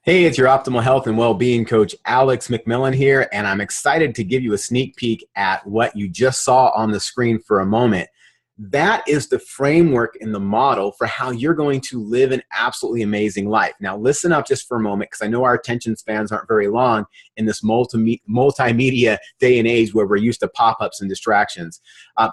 Hey, it's your optimal health and well-being coach, Alex McMillan here, and I'm excited to give you a sneak peek at what you just saw on the screen for a moment. That is the framework and the model for how you're going to live an absolutely amazing life. Now, listen up just for a moment, because I know our attention spans aren't very long in this multimedia day and age where we're used to pop-ups and distractions.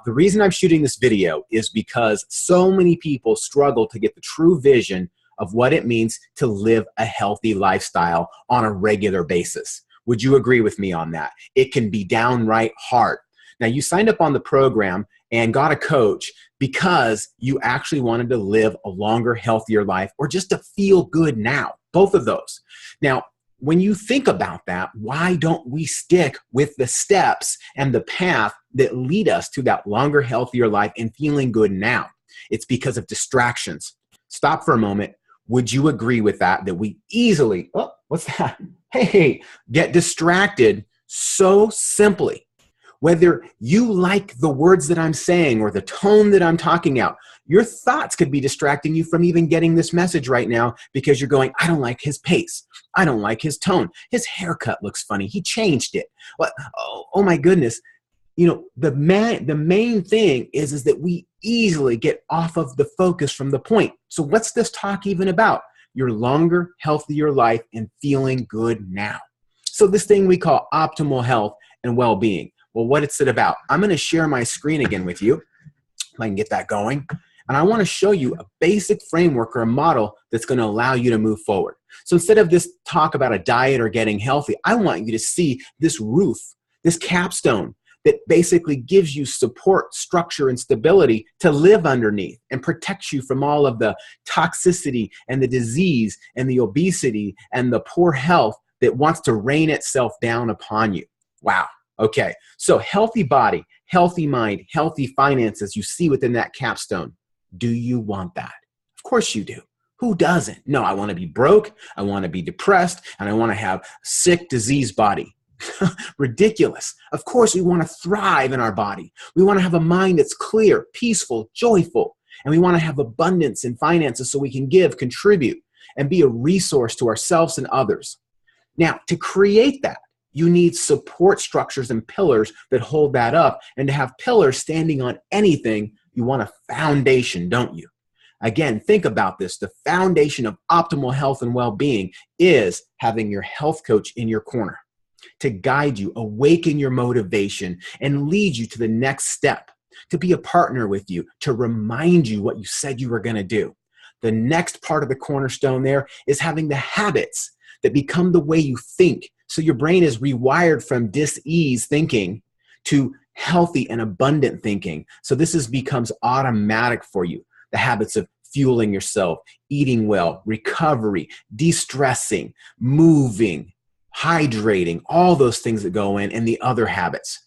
The reason I'm shooting this video is because so many people struggle to get the true vision of what it means to live a healthy lifestyle on a regular basis. Would you agree with me on that? It can be downright hard. Now, you signed up on the program and got a coach because you actually wanted to live a longer, healthier life, or just to feel good now, both of those. Now, when you think about that, why don't we stick with the steps and the path that lead us to that longer, healthier life and feeling good now? It's because of distractions. Stop for a moment. Would you agree with that we easily, oh, what's that? Hey, get distracted so simply. Whether you like the words that I'm saying or the tone that I'm talking out, your thoughts could be distracting you from even getting this message right now because you're going, I don't like his pace. I don't like his tone. His haircut looks funny. He changed it. What? Oh my goodness. You know, the main thing is that we easily get off of the focus from the point. So what's this talk even about? Your longer, healthier life and feeling good now. So this thing we call optimal health and well-being. Well, what is it about? I'm going to share my screen again with you. If I can get that going. And I want to show you a basic framework or a model that's going to allow you to move forward. So instead of this talk about a diet or getting healthy, I want you to see this roof, this capstone, that basically gives you support, structure, and stability to live underneath and protects you from all of the toxicity and the disease and the obesity and the poor health that wants to rain itself down upon you. Wow. Okay. So healthy body, healthy mind, healthy finances you see within that capstone. Do you want that? Of course you do. Who doesn't? No, I want to be broke. I want to be depressed, and I want to have sick, diseased body. Ridiculous. Of course, we want to thrive in our body. We want to have a mind that's clear, peaceful, joyful, and we want to have abundance in finances so we can give, contribute, and be a resource to ourselves and others. Now, to create that, you need support structures and pillars that hold that up. And to have pillars standing on anything, you want a foundation, don't you? Again, think about this. The foundation of optimal health and well-being is having your health coach in your corner to guide you, awaken your motivation, and lead you to the next step, to be a partner with you, to remind you what you said you were going to do. The next part of the cornerstone there is having the habits that become the way you think. So your brain is rewired from dis-ease thinking to healthy and abundant thinking. So this becomes automatic for you. The habits of fueling yourself, eating well, recovery, de-stressing, moving, hydrating, all those things that go in, and the other habits.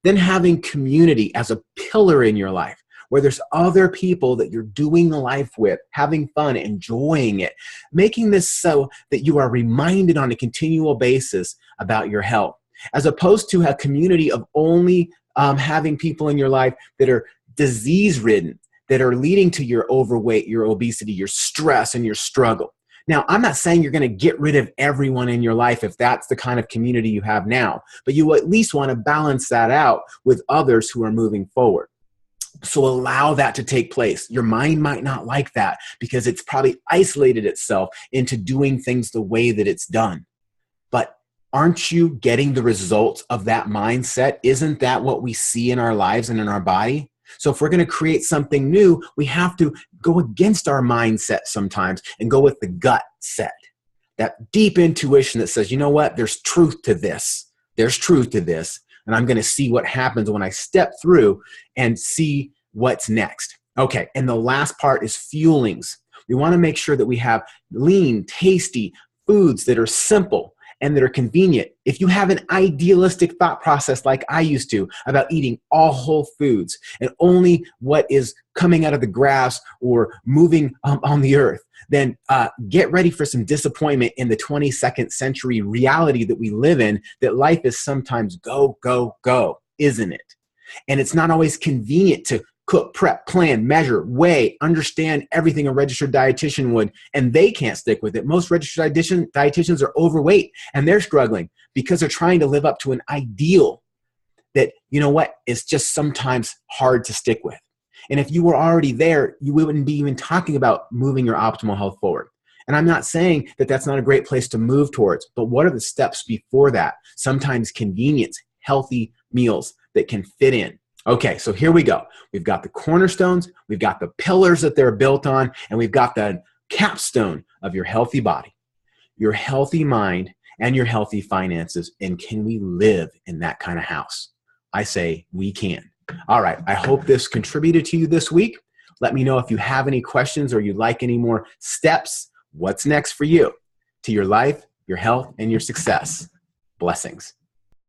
Then having community as a pillar in your life, where there's other people that you're doing life with, having fun, enjoying it, making this so that you are reminded on a continual basis about your health, as opposed to a community of only having people in your life that are disease-ridden, that are leading to your overweight, your obesity, your stress, and your struggle. Now, I'm not saying you're going to get rid of everyone in your life if that's the kind of community you have now, but you at least want to balance that out with others who are moving forward. So allow that to take place. Your mind might not like that because it's probably isolated itself into doing things the way that it's done. But aren't you getting the results of that mindset? Isn't that what we see in our lives and in our body? So if we're going to create something new, we have to go against our mindset sometimes and go with the gut set. That deep intuition that says, you know what, there's truth to this. There's truth to this. And I'm going to see what happens when I step through and see what's next. Okay, and the last part is fuelings. We want to make sure that we have lean, tasty foods that are simple and that are convenient. If you have an idealistic thought process like I used to about eating all whole foods and only what is coming out of the grass or moving on the earth, then get ready for some disappointment in the 22nd century reality that we live in, that life is sometimes go, go, go, isn't it? And it's not always convenient to cook, prep, plan, measure, weigh, understand everything a registered dietitian would, and they can't stick with it. Most registered dietitians are overweight, and they're struggling because they're trying to live up to an ideal that, you know what, is just sometimes hard to stick with. And if you were already there, you wouldn't be even talking about moving your optimal health forward. And I'm not saying that that's not a great place to move towards, but what are the steps before that? Sometimes convenience, healthy meals that can fit in. Okay, so here we go. We've got the cornerstones, we've got the pillars that they're built on, and we've got the capstone of your healthy body, your healthy mind, and your healthy finances. And can we live in that kind of house? I say we can. All right, I hope this contributed to you this week. Let me know if you have any questions or you'd like any more steps. What's next for you to your life, your health, and your success? Blessings.